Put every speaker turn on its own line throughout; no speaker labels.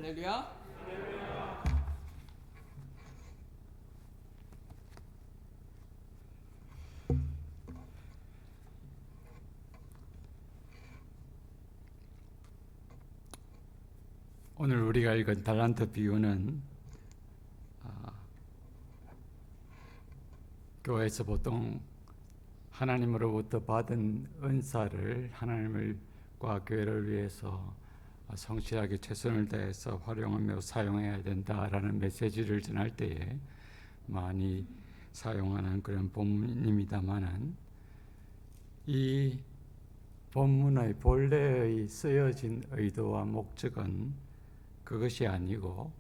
할렐루야.
오늘 우리가 읽은 달란트 비유는 교회에서 보통 하나님으로부터 받은 은사를 하나님과 교회를 위해서 성실하게 최선을 다해서 활용하며 사용해야 된다라는 메시지를 전할 때에 많이 사용하는 그런 본문입니다만은, 이 본문의 본래의 쓰여진 의도와 목적은 그것이 아니고,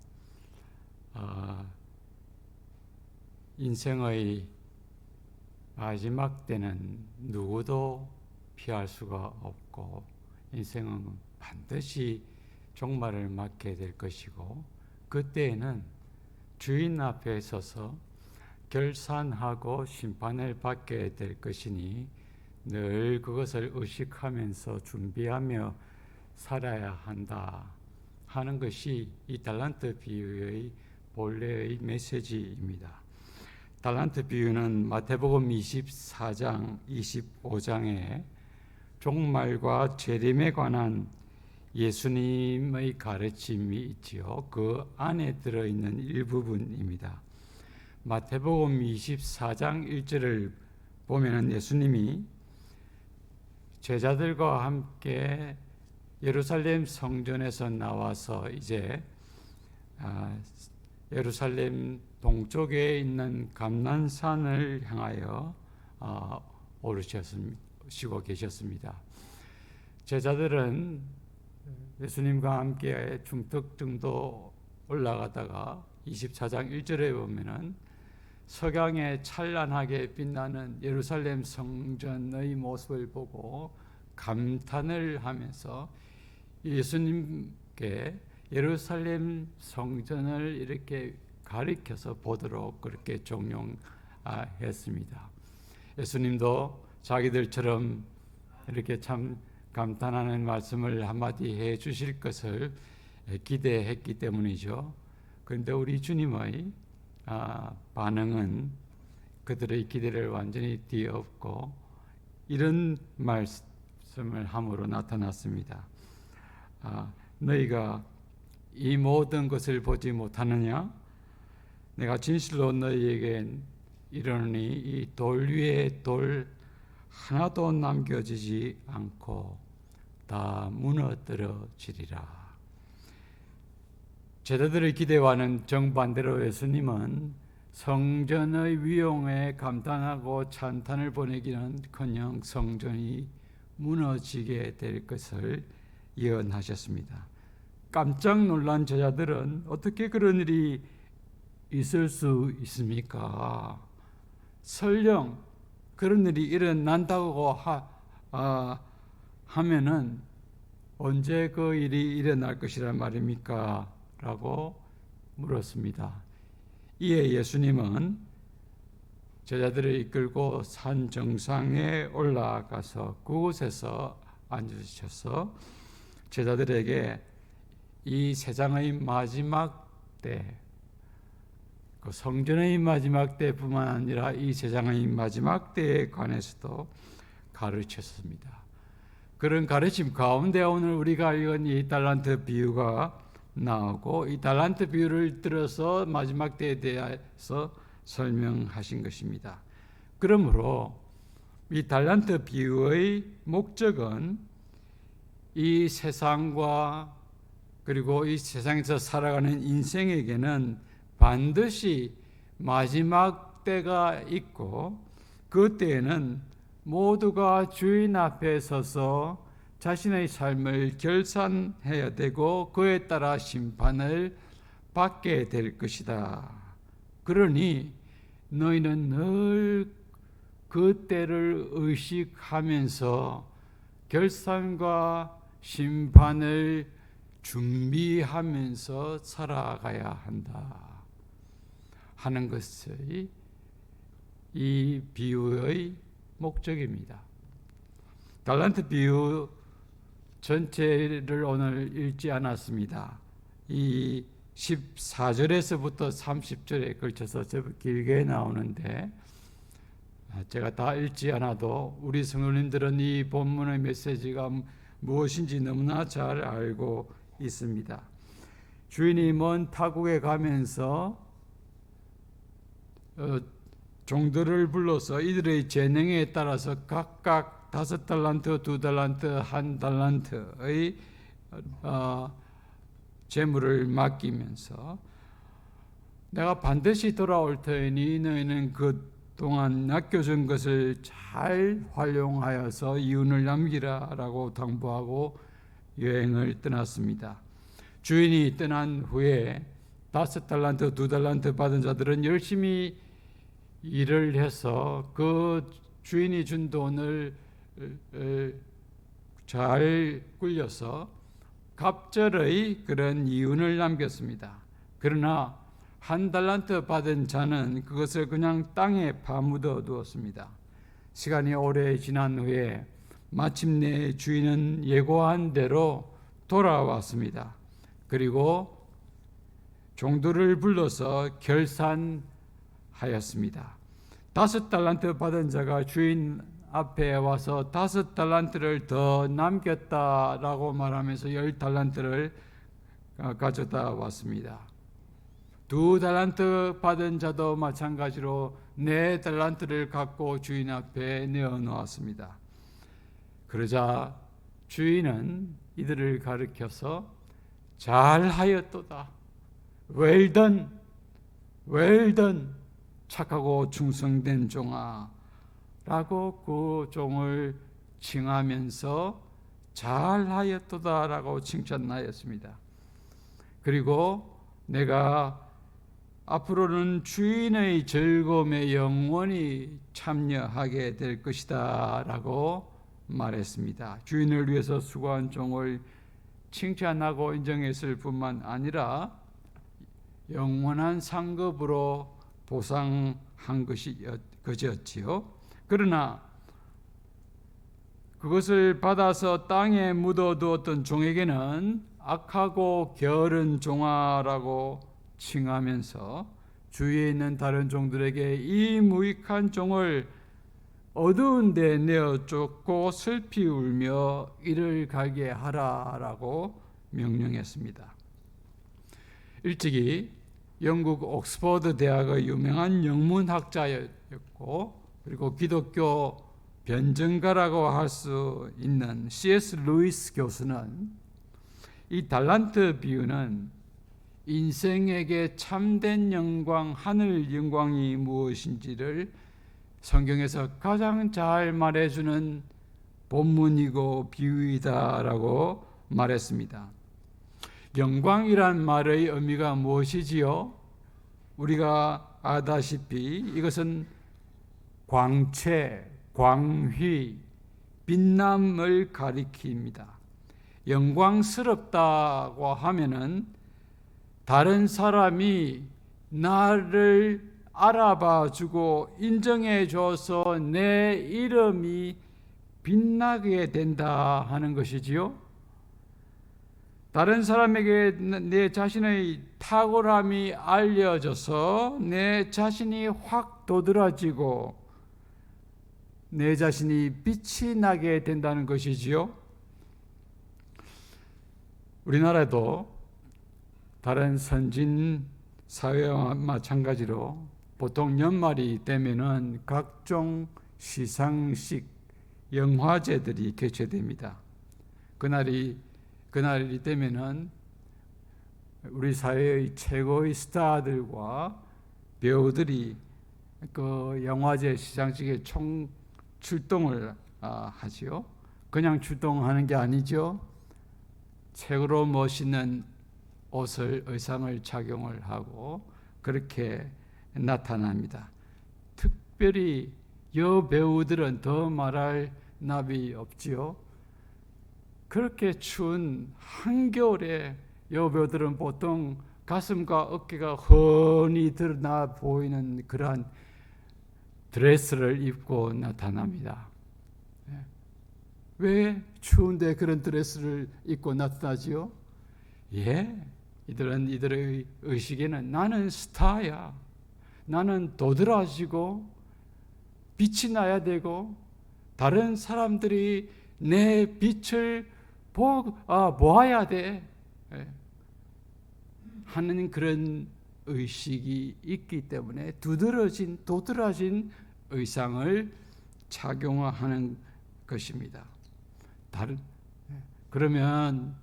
인생의 마지막 때는 누구도 피할 수가 없고, 인생은 반드시 종말을 맞게 될 것이고, 그때에는 주인 앞에 서서 결산하고 심판을 받게 될 것이니 늘 그것을 의식하면서 준비하며 살아야 한다 하는 것이 이 달란트 비유의 본래의 메시지입니다. 달란트 비유는 마태복음 24장, 25장에 종말과 재림에 관한 예수님의 가르침이 있지요. 그 안에 들어있는 일부분입니다. 마태복음 24장 1절을 보면 예수님이 제자들과 함께 예루살렘 성전에서 나와서 이제 예루살렘 동쪽에 있는 감난산을 향하여 오르시고 계셨습니다. 제자들은 예수님과 함께 중턱정도 올라가다가 24장 1절에 보면은 석양에 찬란하게 빛나는 예루살렘 성전의 모습을 보고 감탄을 하면서 예수님께 예루살렘 성전을 이렇게 가리켜서 보도록 그렇게 종용했습니다. 예수님도 자기들처럼 이렇게 참 감탄하는 말씀을 한마디 해 주실 것을 기대했기 때문이죠. 그런데 우리 주님의 반응은 그들의 기대를 완전히 뒤엎고 이런 말씀을 함으로 나타났습니다. 너희가 이 모든 것을 보지 못하느냐? 내가 진실로 너희에게 이르노니 이 돌 위에 돌 하나도 남겨지지 않고 다 무너뜨려지리라. 제자들의 기대와는 정반대로 예수님은 성전의 위용에 감탄하고 찬탄을 보내기는커녕 성전이 무너지게 될 것을 예언하셨습니다. 깜짝 놀란 제자들은 어떻게 그런 일이 있을 수 있습니까? 설령 그런 일이 일어난다고 하면은 언제 그 일이 일어날 것이란 말입니까? 라고 물었습니다. 이에 예수님은 제자들을 이끌고 산 정상에 올라가서 그곳에서 앉으셔서 제자들에게 이 세상의 마지막 때, 그 성전의 마지막 때뿐만 아니라 이 세상의 마지막 때에 관해서도 가르쳤습니다. 그런 가르침 가운데 오늘 우리가 읽은 이 달란트 비유가 나오고, 이 달란트 비유를 들어서 마지막 때에 대해서 설명하신 것입니다. 그러므로 이 달란트 비유의 목적은 이 세상과 그리고 이 세상에서 살아가는 인생에게는 반드시 마지막 때가 있고, 그 때에는 모두가 주인 앞에 서서 자신의 삶을 결산해야 되고 그에 따라 심판을 받게 될 것이다. 그러니 너희는 늘 그 때를 의식하면서 결산과 심판을 준비하면서 살아가야 한다 하는 것이 이 비유의 목적입니다. 달란트 비유 전체를 오늘 읽지 않았습니다. 이 14절에서부터 30절에 걸쳐서 길게 나오는데 제가 다 읽지 않아도 우리 성도님들은 이 본문의 메시지가 무엇인지 너무나 잘 알고 있습니다. 주인이 먼 타국에 가면서 종들을 불러서 이들의 재능에 따라서 각각 5달란트, 2달란트, 1달란트의 재물을 맡기면서 내가 반드시 돌아올 터이니 너희는 그동안 맡겨준 것을 잘 활용하여서 이윤을 남기라라고 당부하고 여행을 떠났습니다. 주인이 떠난 후에 5달란트, 2달란트 받은 자들은 열심히 일을 해서 그 주인이 준 돈을 잘 굴려서 갑절의 그런 이윤을 남겼습니다. 그러나 1달란트 받은 자는 그것을 그냥 땅에 파묻어 두었습니다. 시간이 오래 지난 후에 마침내 주인은 예고한 대로 돌아왔습니다. 그리고 종들을 불러서 결산하였습니다. 5달란트 받은 자가 주인 앞에 와서 5달란트를 더 남겼다라고 말하면서 10달란트를 가져다 왔습니다. 2달란트 받은 자도 마찬가지로 4달란트를 갖고 주인 앞에 내어놓았습니다. 그러자 주인은 이들을 가리켜서 잘하였도다. Well done, well done. 착하고 충성된 종아 라고 그 종을 칭하면서 잘하였도다라고 칭찬하였습니다. 그리고 내가 앞으로는 주인의 즐거움에 영원히 참여하게 될 것이다 라고 말했습니다. 주인을 위해서 수고한 종을 칭찬하고 인정했을 뿐만 아니라 영원한 상급으로 보상한 것이었지요. 그러나 그것을 받아서 땅에 묻어두었던 종에게는 악하고 게으른 종아라고 칭하면서 주위에 있는 다른 종들에게 이 무익한 종을 어두운 데 내어 쫓고 슬피 울며 이를 가게 하라라고 명령했습니다. 일찍이 영국 옥스퍼드 대학의 유명한 영문학자였고 그리고 기독교 변증가라고 할 수 있는 C.S. 루이스 교수는 이 달란트 비유는 인생에게 참된 영광, 하늘 영광이 무엇인지를 성경에서 가장 잘 말해주는 본문이고 비유이다라고 말했습니다. 영광이란 말의 의미가 무엇이지요? 우리가 아다시피 이것은 광채, 광휘, 빛남을 가리킵니다. 영광스럽다고 하면은 다른 사람이 나를 알아봐주고 인정해줘서 내 이름이 빛나게 된다 하는 것이지요. 다른 사람에게 내 자신의 탁월함이 알려져서 내 자신이 확 도드라지고 내 자신이 빛이 나게 된다는 것이지요. 우리나라도 다른 선진 사회와 마찬가지로 보통 연말이 되면은 각종 시상식, 영화제들이 개최됩니다. 그날이 되면은 우리 사회의 최고의 스타들과 배우들이 그 영화제 시상식에 총 출동을 하지요. 그냥 출동하는 게 아니죠. 최고로 멋있는 의상을 착용을 하고 그렇게 나타납니다. 특별히 여배우들은 더 말할 나위 없지요. 그렇게 추운 한겨울에 여배우들은 보통 가슴과 어깨가 훤히 드러나 보이는 그러한 드레스를 입고 나타납니다. 왜 추운데 그런 드레스를 입고 나타나지요? 이들의 의식에는 나는 스타야, 나는 도드라지고 빛이 나야 되고 다른 사람들이 내 빛을 보아야 돼 하는 그런 의식이 있기 때문에 도드라진 의상을 착용하는 것입니다. 그러면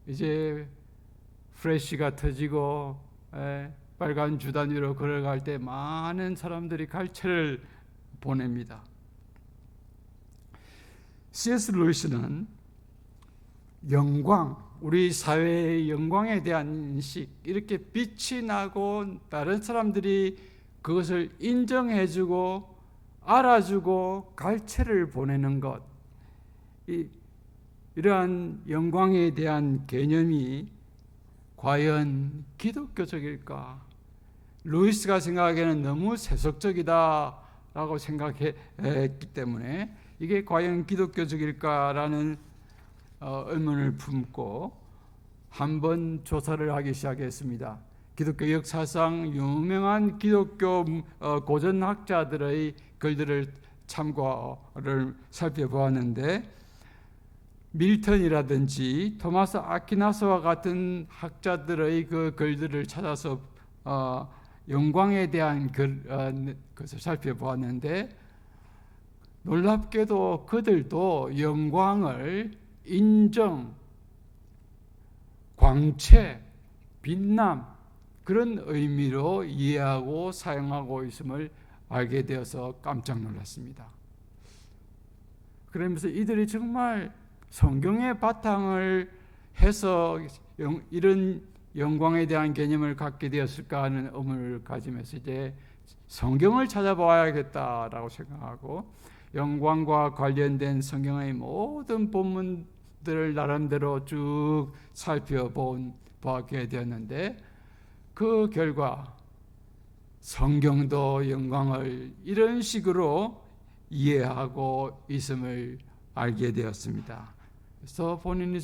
이제 프레쉬가 터지고 빨간 주단 위로 걸어갈 때 많은 사람들이 갈채를 보냅니다. C.S. 루이스는 영광, 우리 사회의 영광에 대한 인식, 이렇게 빛이 나고 다른 사람들이 그것을 인정해주고 알아주고 갈채를 보내는 것, 이러한 영광에 대한 개념이 과연 기독교적일까? 루이스가 생각하기에는 너무 세속적이다라고 생각했기 때문에 이게 과연 기독교적일까라는 의문을 품고 한번 조사를 하기 시작했습니다. 기독교 역사상 유명한 기독교 고전학자들의 글들을 참고를 살펴보았는데 밀턴이라든지 토마스 아퀴나스와 같은 학자들의 그 글들을 찾아서 영광에 대한 것을 살펴보았는데 놀랍게도 그들도 영광을 인정, 광채, 빛남 그런 의미로 이해하고 사용하고 있음을 알게 되어서 깜짝 놀랐습니다. 그러면서 이들이 정말 성경의 바탕을 해서 이런 영광에 대한 개념을 갖게 되었을까 하는 의문을 가지면서 이제 성경을 찾아봐야겠다라고 생각하고 영광과 관련된 성경의 모든 본문들을 나름대로 쭉 살펴보게 되었는데 그 결과 성경도 영광을 이런 식으로 이해하고 있음을 알게 되었습니다. 그래서 본인이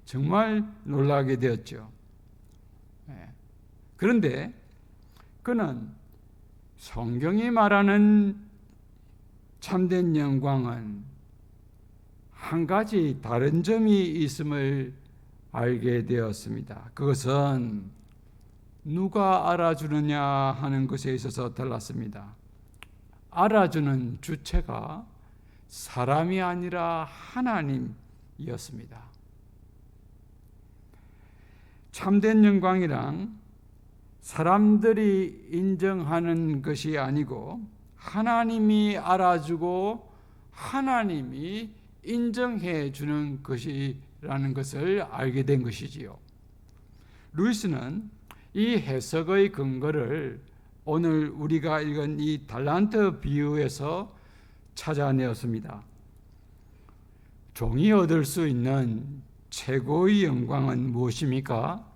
정말 놀라게 되었죠. 그런데 그는 성경이 말하는 참된 영광은 한 가지 다른 점이 있음을 알게 되었습니다. 그것은 누가 알아주느냐 하는 것에 있어서 달랐습니다. 알아주는 주체가 사람이 아니라 하나님이었습니다. 참된 영광이란 사람들이 인정하는 것이 아니고 하나님이 알아주고 하나님이 인정해 주는 것이라는 것을 알게 된 것이지요. 루이스는 이 해석의 근거를 오늘 우리가 읽은 이 달란트 비유에서 찾아내었습니다. 종이 얻을 수 있는 최고의 영광은 무엇입니까?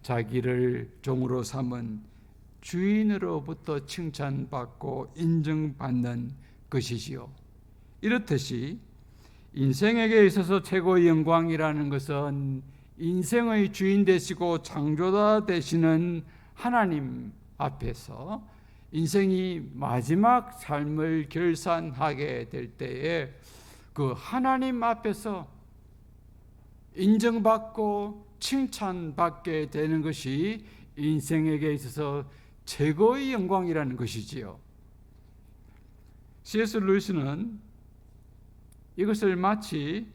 자기를 종으로 삼은 주인으로부터 칭찬받고 인정받는 것이지요. 이렇듯이 인생에게 있어서 최고의 영광이라는 것은 인생의 주인 되시고 창조자 되시는 하나님 앞에서 인생이 마지막 삶을 결산하게 될 때에 그 하나님 앞에서 인정받고 칭찬받게 되는 것이 인생에게 있어서 최고의 영광이라는 것이지요. C.S. 루이스는 이것을 마치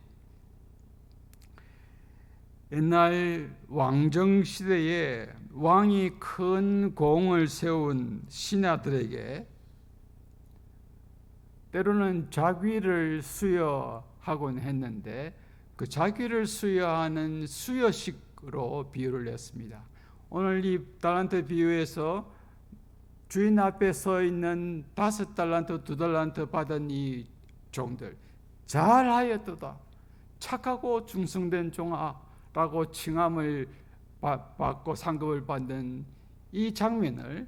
옛날 왕정 시대에 왕이 큰 공을 세운 신하들에게 때로는 자귀를 수여하곤 했는데 그 자귀를 수여하는 수여식으로 비유를 했습니다. 오늘 이 달란트 비유에서 주인 앞에 서 있는 5달란트, 2달란트 받은 이 종들, 잘하였도다, 착하고 충성된 종아라고 칭함을 받고 상급을 받는 이 장면을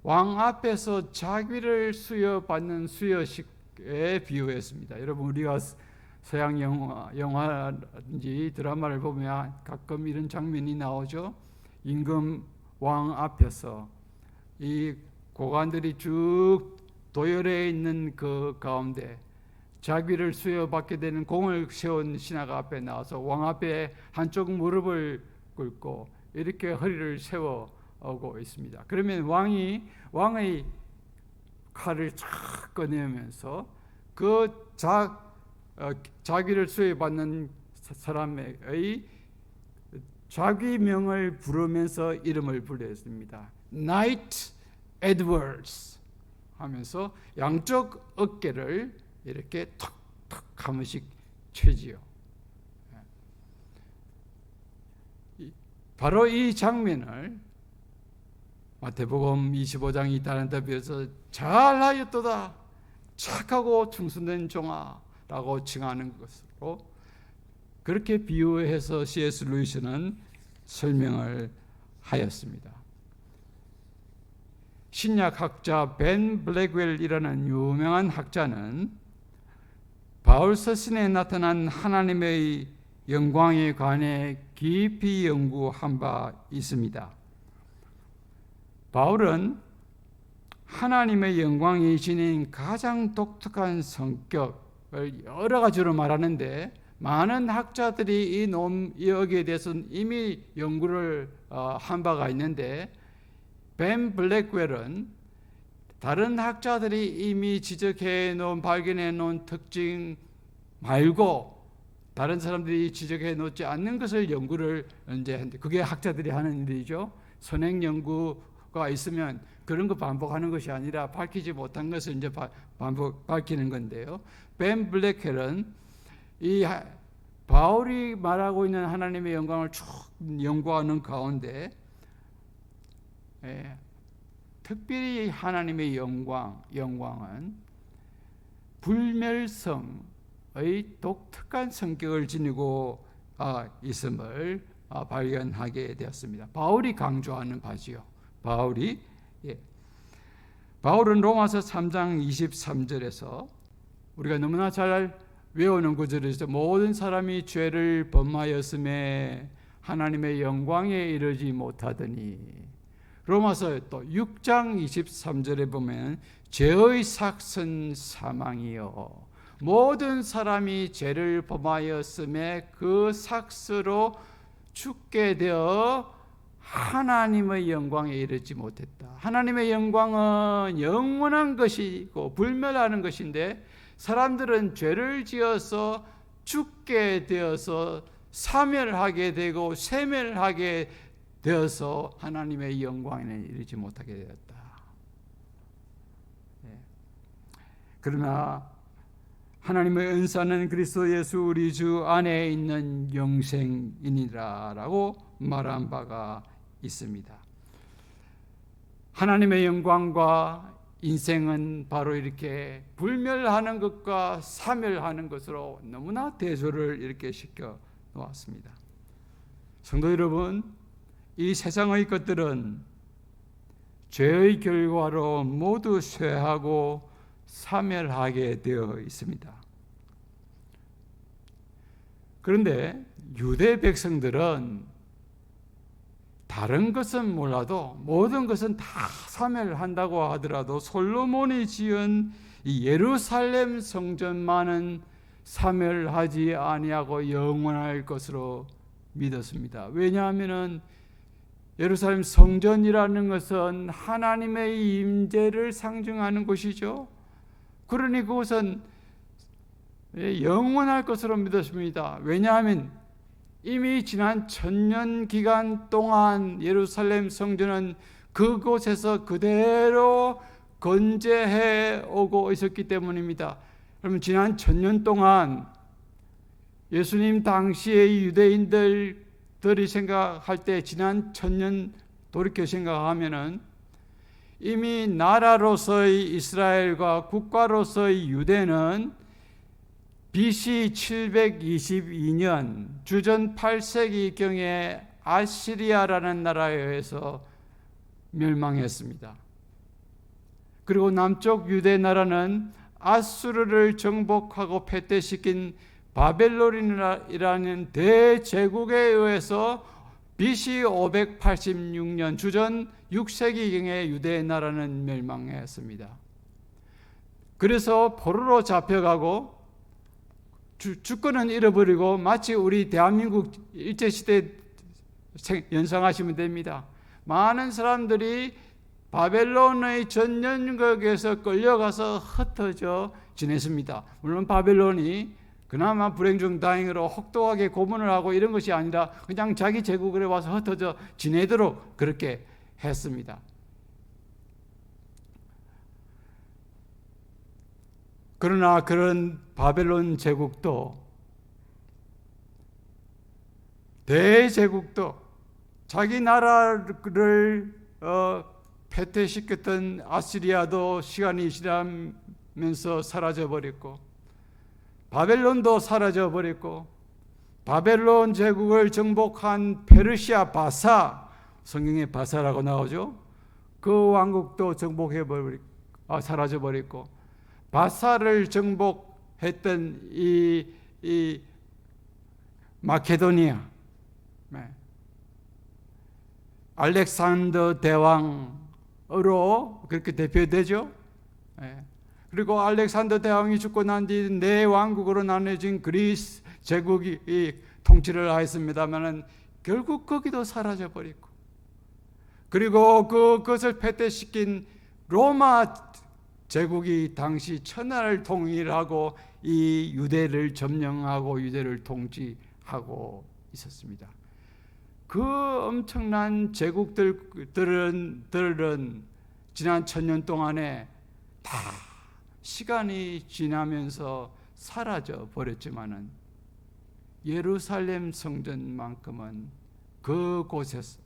왕 앞에서 자귀를 수여받는 수여식에 비유했습니다. 여러분, 우리가 서양 영화인지 드라마를 보면 가끔 이런 장면이 나오죠. 임금 왕 앞에서 이 고관들이 쭉 도열해 있는 그 가운데 자귀를 수여받게 되는 공을 세운 신하가 앞에 나와서 왕 앞에 한쪽 무릎을 꿇고 이렇게 허리를 세워 오고 있습니다. 그러면 왕의 칼을 쫙 꺼내면서 그 자귀를 수여받는 사람의 자귀명을 부르면서 이름을 불렀습니다. Knight Edwards 하면서 양쪽 어깨를 이렇게 턱턱 한 번씩 쳐지요. 바로 이 장면을 마태복음 25장 이 달란트 비유에서 잘하였도다 착하고 충성된 종아라고 칭하는 것으로 그렇게 비유해서 C.S. 루이스는 설명을 하였습니다. 신약학자 벤 블랙웰이라는 유명한 학자는 바울 서신에 나타난 하나님의 영광에 관해 깊이 연구한 바 있습니다. 바울은 하나님의 영광이 지닌 가장 독특한 성격을 여러 가지로 말하는데 많은 학자들이 여기에 대해서는 이미 연구를 한 바가 있는데 벤 블랙웰은 다른 학자들이 이미 지적해 놓은 발견해 놓은 특징 말고 다른 사람들이 지적해 놓지 않는 것을 연구를 이제 하는데 그게 학자들이 하는 일이죠. 선행 연구가 있으면 그런 거 반복하는 것이 아니라 밝히지 못한 것을 이제 밝히는 건데요. 벤 블랙웰은 이 바울이 말하고 있는 하나님의 영광을 쭉 연구하는 가운데 특별히 하나님의 영광은 불멸성의 독특한 성격을 지니고 있음을 발견하게 되었습니다. 바울이 강조하는 바지요. 바울은 로마서 3장 23절에서 우리가 너무나 잘 외우는 구절에서 모든 사람이 죄를 범하였음에 하나님의 영광에 이르지 못하더니 로마서 또 6장 23절에 보면 죄의 삭은 사망이요 모든 사람이 죄를 범하였음에 그 삭스로 죽게 되어 하나님의 영광에 이르지 못했다. 하나님의 영광은 영원한 것이고 불멸하는 것인데 사람들은 죄를 지어서 죽게 되어서 사멸하게 되고 세멸하게 되어서 하나님의 영광에 이르지 못하게 되었다. 그러나 하나님의 은사는 그리스도 예수 우리 주 안에 있는 영생이니라라고 말한 바가 있습니다. 하나님의 영광과 인생은 바로 이렇게 불멸하는 것과 사멸하는 것으로 너무나 대조를 이렇게 시켜 놓았습니다. 성도 여러분, 이 세상의 것들은 죄의 결과로 모두 쇠하고 사멸하게 되어 있습니다. 그런데 유대 백성들은 다른 것은 몰라도 모든 것은 다 사멸한다고 하더라도 솔로몬이 지은 이 예루살렘 성전만은 사멸하지 아니하고 영원할 것으로 믿었습니다. 왜냐하면은 예루살렘 성전이라는 것은 하나님의 임재를 상징하는 곳이죠. 그러니 그것은 영원할 것으로 믿었습니다. 왜냐하면 이미 지난 1000년 기간 동안 예루살렘 성전은 그곳에서 그대로 건재해 오고 있었기 때문입니다. 그러면 지난 1000년 동안 예수님 당시의 유대인들이 생각할 때 지난 1000년 돌이켜 생각하면은 이미 나라로서의 이스라엘과 국가로서의 유대는 BC 722년 주전 8세기경에 아시리아라는 나라에 의해서 멸망했습니다. 그리고 남쪽 유대 나라는 아수르를 정복하고 패퇴시킨 바벨론이라는 대제국에 의해서 BC 586년 주전 6세기경에 유대 나라는 멸망했습니다. 그래서 포로로 잡혀가고 주권은 잃어버리고 마치 우리 대한민국 일제시대 연상하시면 됩니다. 많은 사람들이 바벨론의 전연극에서 끌려가서 흩어져 지냈습니다. 물론 바벨론이 그나마 불행 중 다행으로 혹독하게 고문을 하고 이런 것이 아니라 그냥 자기 제국에 와서 흩어져 지내도록 그렇게 했습니다. 그러나 그런 바벨론 제국도 대제국도 자기 나라를 패퇴시켰던 아시리아도 시간이 지나면서 사라져버렸고 바벨론도 사라져버렸고 바벨론 제국을 정복한 페르시아 바사, 성경에 바사라고 나오죠. 그 왕국도 사라져버렸고 바사를 정복했던 이 마케도니아, 알렉산더 대왕으로 그렇게 대표되죠. 그리고 알렉산더 대왕이 죽고 난 뒤 네 왕국으로 나눠진 그리스 제국이 통치를 하였습니다만 결국 거기도 사라져버리고, 그리고 그것을 패퇴시킨 로마 제국이 당시 천하를 통일하고 이 유대를 점령하고 유대를 통치하고 있었습니다. 그 엄청난 제국들은 지난 1000년 동안에 다 시간이 지나면서 사라져 버렸지만은 예루살렘 성전만큼은 그곳에서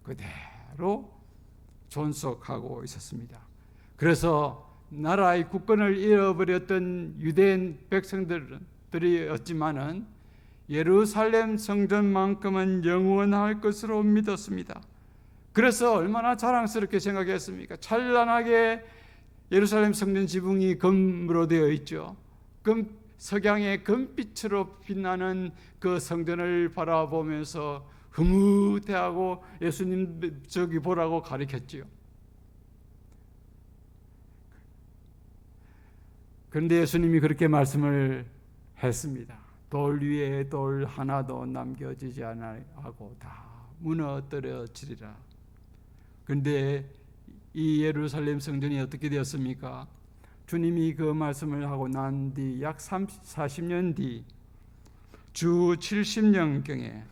그대로 존속하고 있었습니다. 그래서 나라의 국권을 잃어버렸던 유대인 백성들이었지만은 예루살렘 성전만큼은 영원할 것으로 믿었습니다. 그래서 얼마나 자랑스럽게 생각했습니까? 찬란하게 예루살렘 성전 지붕이 금으로 되어 있죠. 석양의 금빛으로 빛나는 그 성전을 바라보면서 흐뭇해하고 예수님 저기 보라고 가리켰지요. 그런데 예수님이 그렇게 말씀을 했습니다. 돌 위에 돌 하나도 남겨지지 아니하고 다 무너뜨려지리라. 그런데 이 예루살렘 성전이 어떻게 되었습니까? 주님이 그 말씀을 하고 난 뒤 약 40년 뒤 주 70년경에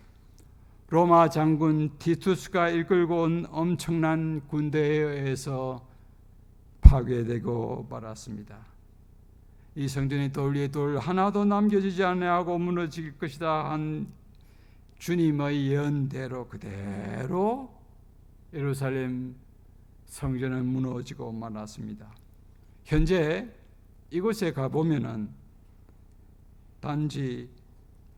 로마 장군 티투스가 이끌고 온 엄청난 군대에 의해서 파괴되고 말았습니다. 이 성전이 돌 위에 돌 하나도 남겨지지 아니하고 무너질 것이다 한 주님의 예언대로 그대로 예루살렘 성전은 무너지고 말았습니다. 현재 이곳에 가보면은 단지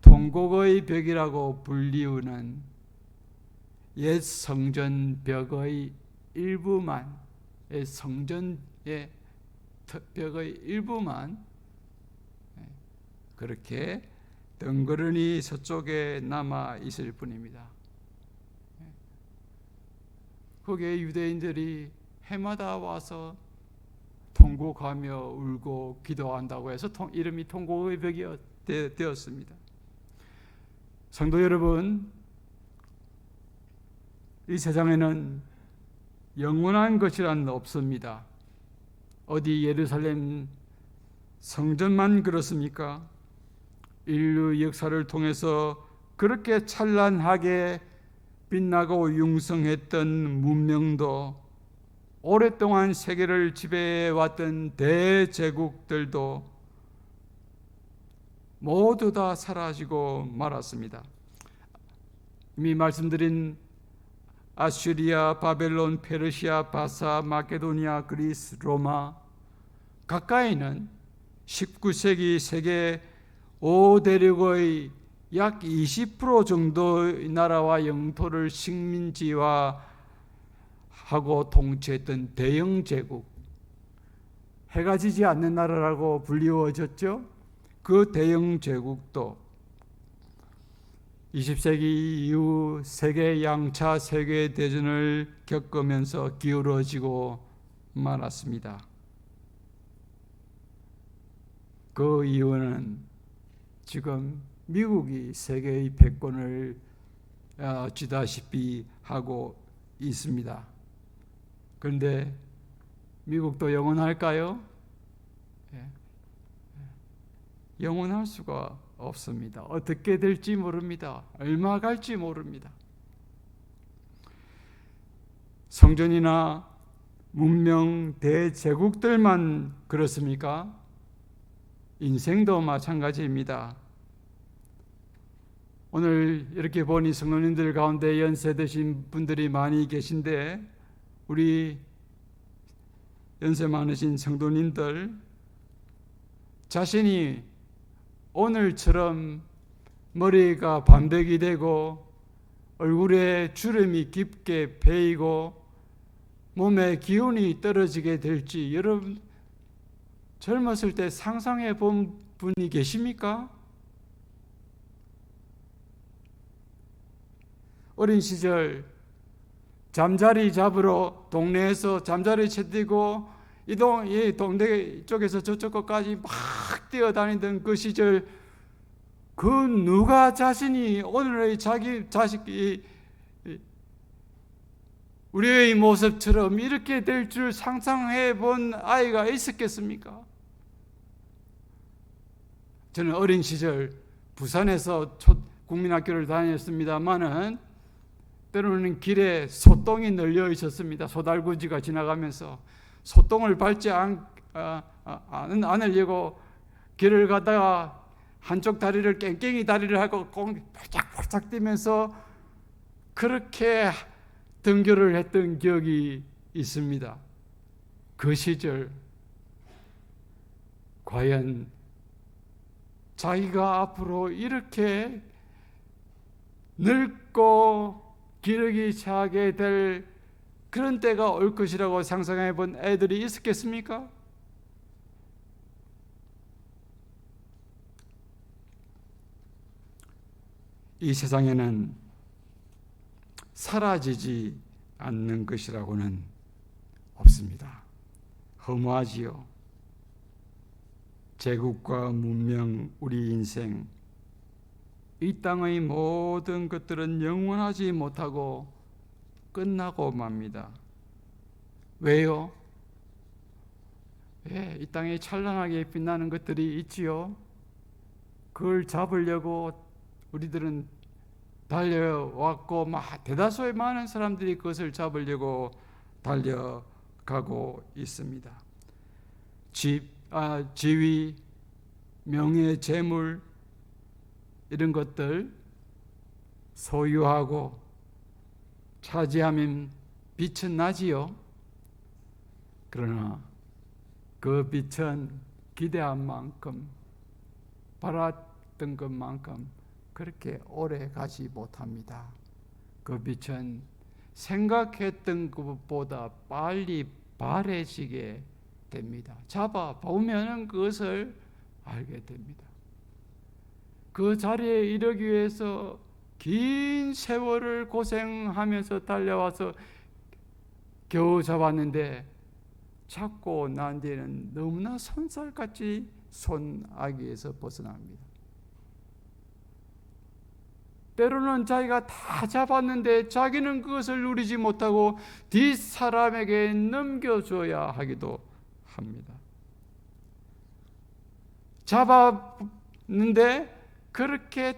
통곡의 벽이라고 불리우는 옛 성전 벽의 일부만, 성전의 벽의 일부만 그렇게 덩그러니 서쪽에 남아 있을 뿐입니다. 거기에 유대인들이 해마다 와서 통곡하며 울고 기도한다고 해서 이름이 통곡의 벽이 되었습니다. 성도 여러분, 이 세상에는 영원한 것이란 없습니다. 어디 예루살렘 성전만 그렇습니까? 인류 역사를 통해서 그렇게 찬란하게 빛나고 융성했던 문명도, 오랫동안 세계를 지배해왔던 대제국들도 모두 다 사라지고 말았습니다. 이미 말씀드린 아시리아, 바벨론, 페르시아, 바사, 마케도니아, 그리스, 로마, 가까이는 19세기 세계 5대륙의 약 20% 정도의 나라와 영토를 식민지화하고 통치했던 대영 제국, 해가 지지 않는 나라라고 불리워졌죠. 그 대영 제국도 20세기 이후 세계 양차 세계대전을 겪으면서 기울어지고 말았습니다. 그 이유는 지금 미국이 세계의 패권을 쥐다시피 하고 있습니다. 그런데 미국도 영원할까요? 영원할 수가 없습니다. 어떻게 될지 모릅니다. 얼마 갈지 모릅니다. 성전이나 문명 대제국들만 그렇습니까? 인생도 마찬가지입니다. 오늘 이렇게 보니 성도님들 가운데 연세 드신 분들이 많이 계신데, 우리 연세 많으신 성도님들 자신이 오늘처럼 머리가 반백이 되고 얼굴에 주름이 깊게 배이고 몸에 기운이 떨어지게 될지 여러분 젊었을 때 상상해 본 분이 계십니까? 어린 시절 잠자리 잡으러 동네에서 잠자리 채뜨고 이 동네 쪽에서 저쪽 끝까지 막 뛰어다니던 그 시절, 그 누가 자신이 오늘의 자기 자식이 우리의 모습처럼 이렇게 될 줄 상상해 본 아이가 있었겠습니까? 저는 어린 시절 부산에서 국민학교를 다녔습니다만은 때로는 길에 소똥이 널려 있었습니다. 소달구지가 지나가면서 소똥을 밟지 않으려고 길을 가다가 한쪽 다리를 깽깽이 다리를 하고 폴짝폴짝 뛰면서 그렇게 등교를 했던 기억이 있습니다. 그 시절 과연 자기가 앞으로 이렇게 늙고 기력이 차게 될 그런 때가 올 것이라고 상상해 본 애들이 있었겠습니까? 이 세상에는 사라지지 않는 것이라고는 없습니다. 허무하지요. 제국과 문명, 우리 인생, 이 땅의 모든 것들은 영원하지 못하고 끝나고 맙니다. 왜요? 이 땅에 찬란하게 빛나는 것들이 있지요. 그걸 잡으려고 우리들은 달려왔고 대다수의 많은 사람들이 그것을 잡으려고 달려가고 있습니다. 지위, 명예, 재물 이런 것들 소유하고 차지하면 빛은 나지요. 그러나 그 빛은 기대한 만큼, 바랐던 것만큼 그렇게 오래 가지 못합니다. 그 빛은 생각했던 것보다 빨리 바래지게 됩니다. 잡아보면 그것을 알게 됩니다. 그 자리에 이르기 위해서 긴 세월을 고생하면서 달려와서 겨우 잡았는데, 잡고 난 뒤에는 너무나 손살같이 손아귀에서 벗어납니다. 때로는 자기가 다 잡았는데 자기는 그것을 누리지 못하고 뒷사람에게 넘겨줘야 하기도 합니다. 잡았는데 그렇게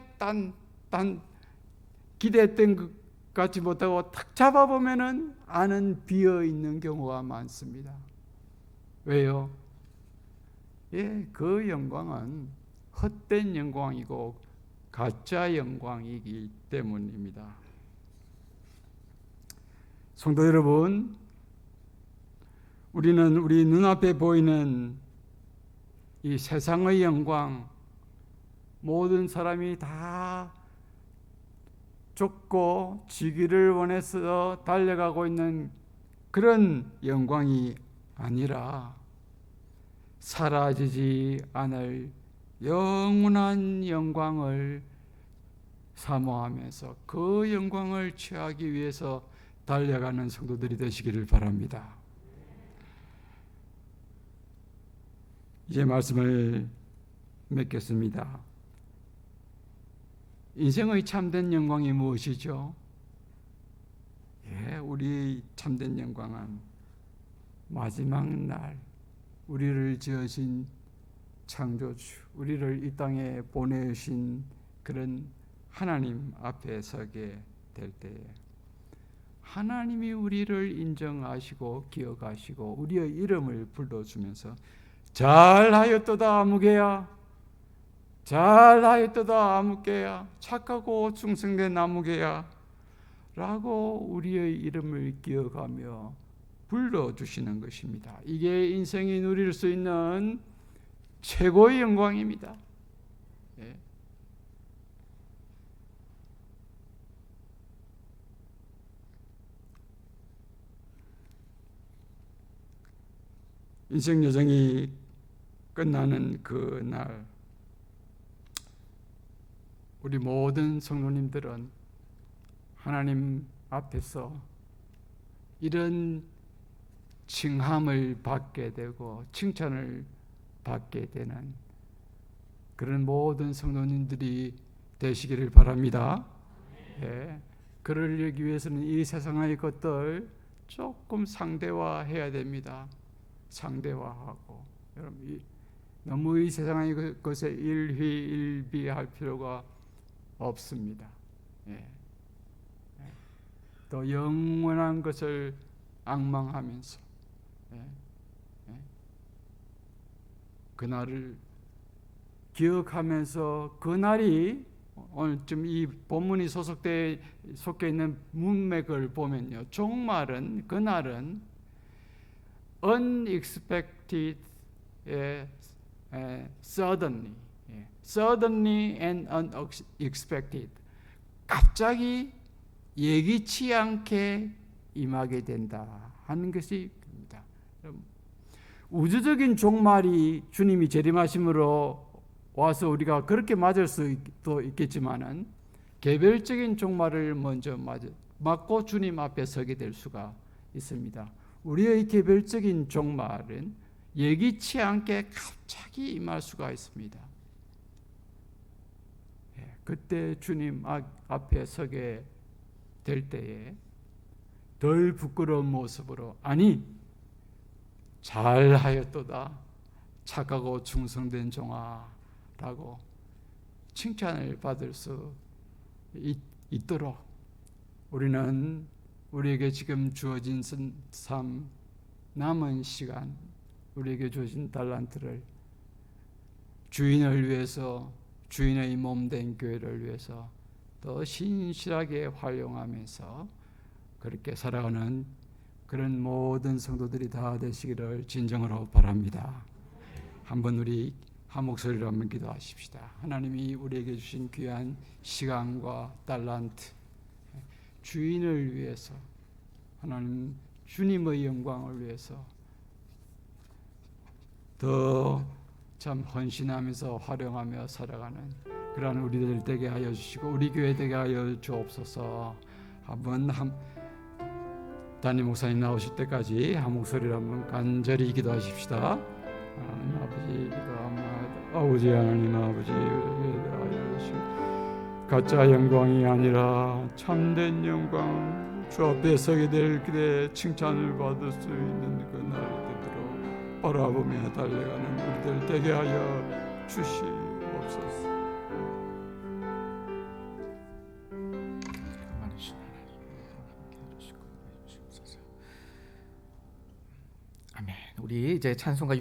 기대했던 것 같지 못하고 탁 잡아보면은 안은 비어있는 경우가 많습니다. 왜요? 그 영광은 헛된 영광이고 가짜 영광이기 때문입니다. 성도 여러분, 우리는 우리 눈앞에 보이는 이 세상의 영광, 모든 사람이 다 쫓고 지기를 원해서 달려가고 있는 그런 영광이 아니라 사라지지 않을 영원한 영광을 사모하면서 그 영광을 취하기 위해서 달려가는 성도들이 되시기를 바랍니다. 이제 말씀을 맺겠습니다. 인생의 참된 영광이 무엇이죠? 우리 참된 영광은 마지막 날 우리를 지으신 창조주, 우리를 이 땅에 보내신 그런 하나님 앞에 서게 될 때에 하나님이 우리를 인정하시고 기억하시고 우리의 이름을 불러주면서 잘하였도다 아무개야, 잘하였도다 아무개야, 착하고 충성된 아무개야 라고 우리의 이름을 기억하며 불러주시는 것입니다. 이게 인생이 누릴 수 있는 최고의 영광입니다. 인생 여정이 끝나는 그 날, 우리 모든 성도님들은 하나님 앞에서 이런 칭함을 받게 되고 칭찬을 받게 되는 그런 모든 성도님들이 되시기를 바랍니다. 그러기 위해서는 이 세상의 것들 조금 상대화해야 됩니다. 상대화하고, 여러분 너무 이 세상의 것에 일희일비할 필요가 없습니다. 또 영원한 것을 앙망하면서 그날을 기억하면서 그날이 오늘쯤 이 본문이 속해 있는 문맥을 보면요, 종말은 그날은 unexpected, suddenly and unexpected, 갑자기 예기치 않게 임하게 된다 하는 것입니다. 우주적인 종말이 주님이 재림하심으로 와서 우리가 그렇게 맞을 수도 있겠지만은 개별적인 종말을 먼저 맞고 주님 앞에 서게 될 수가 있습니다. 우리의 개별적인 종말은 예기치 않게 갑자기 임할 수가 있습니다. 그때 주님 앞에 서게 될 때에 덜 부끄러운 모습으로, 아니 잘하였도다 착하고 충성된 종아 라고 칭찬을 받을 수 있도록 우리는 우리에게 지금 주어진 삶, 남은 시간, 우리에게 주어진 달란트를 주인을 위해서, 주인의 몸된 교회를 위해서 더 신실하게 활용하면서 그렇게 살아가는 그런 모든 성도들이 다 되시기를 진정으로 바랍니다. 한번 우리 한 목소리로 한번 기도하십시다. 하나님이 우리에게 주신 귀한 시간과 달란트, 주인을 위해서, 하나님 주님의 영광을 위해서 더 참 헌신하면서 활용하며 살아가는 그러한 우리들 되게 하여 주시고 우리 교회 되게 하여 주옵소서. 한번 담임 목사님 나오실 때까지 한 목소리로 한번 간절히 기도하십시다. 하나님 아버지 기도합니다. 아버지 하나님 아버지 하여 주시고 가짜 영광이 아니라 참된 영광, 주 앞에 서게 될 그대 칭찬을 받을 수 있는 그 날이 되도록 바라보며 달려가는 우리들 되게 하여 주시옵소서.
아멘. 우리 이제 찬송가